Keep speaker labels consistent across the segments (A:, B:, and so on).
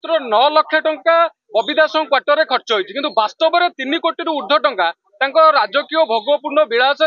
A: मात्र 9 लाख टंका बबी दास क्वार्टर खर्च होती किंतु वास्तव में 3 कोटी ऊर्ध्व टंका राजकीय भोगपूर्ण विलास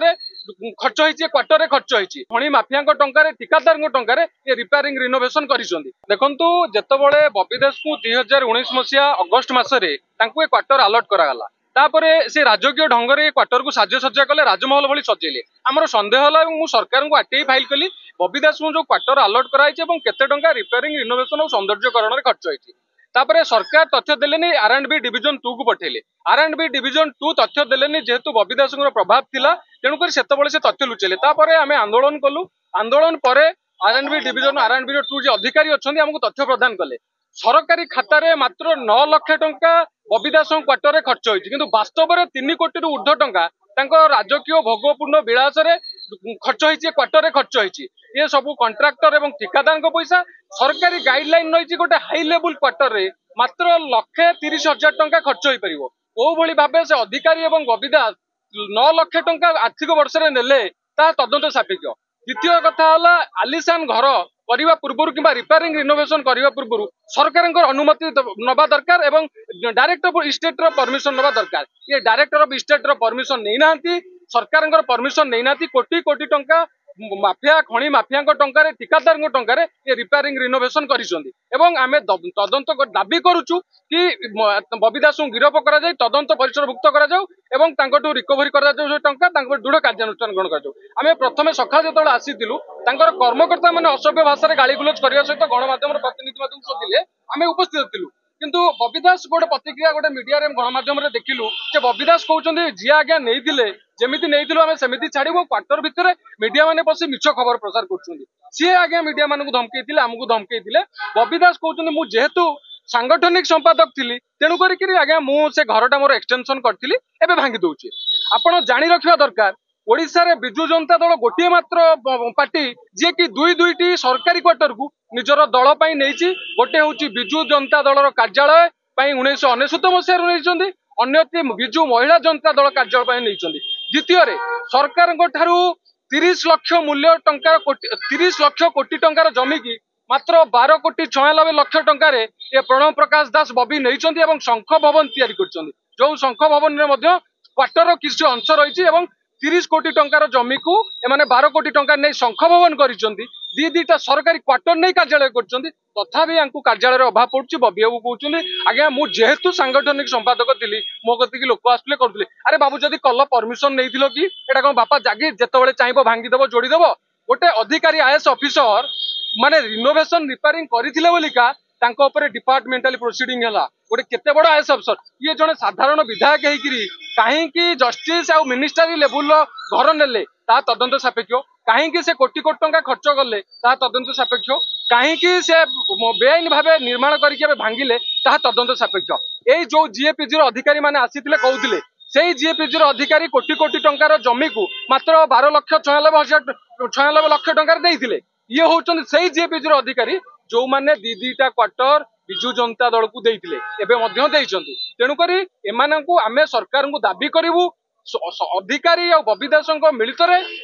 A: खर्च होती क्वार्टर खर्च होती खଣି माफिया टंकार ठिकादार टंकार ये रिपेयरिंग रिनोवेशन कर देखु जितेबाला बबी दास को 2019 मसीहा अगस्ट मसरे क्वार्टर अलॉट कराला तापरे से राजकीय ढंग से क्वार्टर को साजसज्जा कले राजमहल भली सजेले आमर सन्देह है सरकार को आरटीआई फाइल कली बबी दास को जो क्वार्टर अलॉट कराई केते टंका रिपेयरिंग रिनोवेशन और सौंदर्यकरण में खर्च होती तापरे सरकार तथ्य देलेनी R&B डिविजन 2 को पठेले R&B डिविजन 2 तथ्य देलेनी जेहेतु बबी दास प्रभाव थिला तेणुकर सेतबळे से तथ्य लुचेले तापरे आमे आंदोलन कलु आंदोलन परे R&B डिविजन R&B 2 जे अधिकारी अछंती हमकु तथ्य प्रदान कले सरकारी खाता रे मात्र 9 लाख टंका बबी दास क्वार्टर खर्च होती किंतु वास्तव में 3 कोटी ऊर्ध्व टंका राजकीय भोगपूर्ण विलास खर्च होती क्वार्टर खर्च होती ये सब कंट्राक्टर एवं ठिकादार पैसा सरकारी गाइडलाइन रही गोटे हाई लेवल क्वार्टर रे मात्र 1,30,000 टंका खर्च हो पार कौ भली भाव से अधिकारी एवं बबी दास 9 लाख टंका आर्थिक वर्ष रे नेले ता तदंत सापेक्ष द्वितीय कथा है आलिशान घर करने पूर्व कि रिपेयरिंग रिनोवेशन करने पूर्व सरकार अनुमति नवा दरकार एवं डायरेक्टर ऑफ स्टेट परमिशन नवा दरकार ये डायरेक्टर ऑफ स्टेट परमिशन नहीं ना सरकार परमिशन नहीं ना कोटी कोटी टंका माफिया खणी माफिया टंकार ठिकादार टंकार ये रिपेयरिंग रिनोवेशन आम तदंत दाबी करुचु कि बबी दास को गिरफ कर तदंत परिसरभुक्त कर रिकवरी कर टंका दृढ़ कार्यानुष्ठान ग्रहण कर प्रथम सका जो आसीलु कर्मकर्ता मैंने असभ्य भाषा गाड़ी गुलज करने सहित गणमाध्यम प्रतिनिधि शोधिले आम उपस्थित थिलु किंतु बबी दास गोटे प्रतिक्रिया गोटे मीडिया गणमाध्यम देखिलु जे बबी दास कहते जी आज्ञा नहीं जमीती नहीं आम सेमती छाड़ू क्वार्टर भितर मीडिया मैंने बस मिछ खबर प्रचार कर सी आज्ञा मीडिया मानक धमकई आमको धमकई बबी दास कहते मुझे जेहेतु सांगठनिक संपादक थी तेणुक आज्ञा मुझे घरटा मोर एक्सटेंशन करी एवं भांगी दूसरी आपड़ जाणी रखा दरकार ओडिशा रे बिजु जनता दल गोटे मात्र पार्टी जी कि दुईटी सरकारी क्वार्टर को निजर दल नहीं गोटे हूँ बिजु जनता दल कार्यालय 1999 मसीह अन्यटी बिजु महिला जनता दल कार्यालय नहीं द्वितीय सरकार 30 लाख मूल्य टंका 30 लाख कोटी टंकार जमी की मात्र 12 कोटी 96 लाख टंकार ये प्रणव प्रकाश दास बबी नहीं शंख भवन तैयारी कर जो शंख भवन में क्वार्टर किसी अंश रही 30 कोटी टंकार जमी को एमाने 12 कोटी टंका नहीं शंख भवन कर सरकारी क्वार्टर नहीं कार्यालय कर तथापि कार्यालय अभाव पड़ुछि बबी बाबू कहते आज्ञा मुझे जेहेतु सांगठनिक संपादक थी मो कति लोक आसले करुले अरे बाबू जदि कल परमिशन नहीं कि एटा कौन बापा जागी जिते चाहिए भांगीदेव जोड़ीदेव गोटे अधिकारी आईएएस ऑफिसर माने रिनोवेशन रिपेयरिंग करथिले बोलिका तांको ऊपर डिपार्टमेंटल प्रोसीडिंग है गोटे केते बड़ आईएएस अफसर ये जड़े साधारण विधायक होकरी कहीं जस्टिस आउ मिनिस्टरी लेवल घर नेले ता तदंत सापेक्ष कहीं से कोटी कोटी टंका खर्च कले ता तदंत सापेक्ष कहीं से बेआईन भाव निर्माण करके भांगिले ता तदंत सापेक्ष यही जो जीएपीजी अधिकारी माने आसीथिले कहउथिले से जीएपीजी अधिकारी कोटी कोटी टंकार जमी को मात्र 12,96,96 लाख टंकार देइथिले ये होउछन से जीएपीजी अधिकारी जो माने दीटा क्वार्टर बिजु जनता दल को देइथिले एबे मध्य देइछंती तेणुकरी एमानंकु आमे सरकार को दाबी करिवु अधिकारी और बबी दास मिलित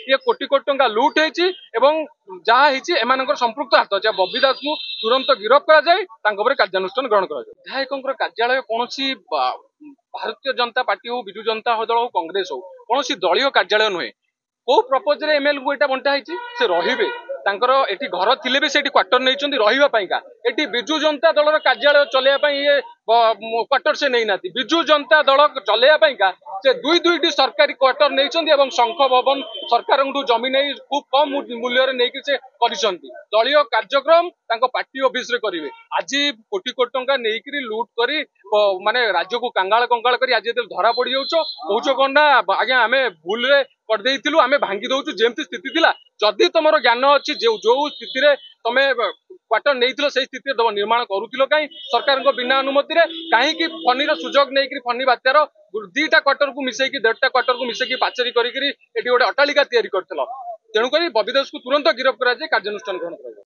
A: ये कोटी कोटी टंका लुट होती जहाँ होती संपृक्त हाथ जहाँ बबी दास को तुरंत गिरफ्त कर कार्यानुष्ठान ग्रहण कर विधायकों कार्यालय कौन भारतीय जनता पार्टी हो बिजु जनता दल हो कांग्रेस हो कौन दलीय कार्यालय नुहे कौ प्रपोज एमएल को यहाँ बंटा से रे एटी घर थिले भी सेठी क्वार्टर नहीं रहीबापाईका एटी बिजु जनता दल कार्यालय चलेगा ये क्वार्टर से नहीं नाती बिजु जनता दल चलेगा से दुईटी सरकारी क्वार्टर नहीं शंख भवन सरकार जमी नहीं खूब कम मूल्य नहीं से दलीय कार्यक्रम पार्टी ऑफिस रे करेंगे आज कोटी कोटी टंका नहीं लुट कर माने राज्य को कंगाल कंगाल कर आज धरा पड़ जाऊच कौच कौन ना आज्ञा आम भूल करदेलु आम भांगी दौचु जमी स्थिति थिला जदि तुम ज्ञान अच्छी जो स्थिति तमें क्वार्टर नहीं से स्थिति निर्माण करुल कहीं सरकार बिना अनुमति कहीं फनी सुजोग नहीं फनी बात्यार दीटा क्वार्टर को मिसेकी 1.5 क्वार्टर को मिसेकी पाचेरी करी गोटे अट्टालिका तैयारी कर तेणुक बबी दास को तुरंत गिरफ्त कर कार्यानुष्ठान ग्रहण कर।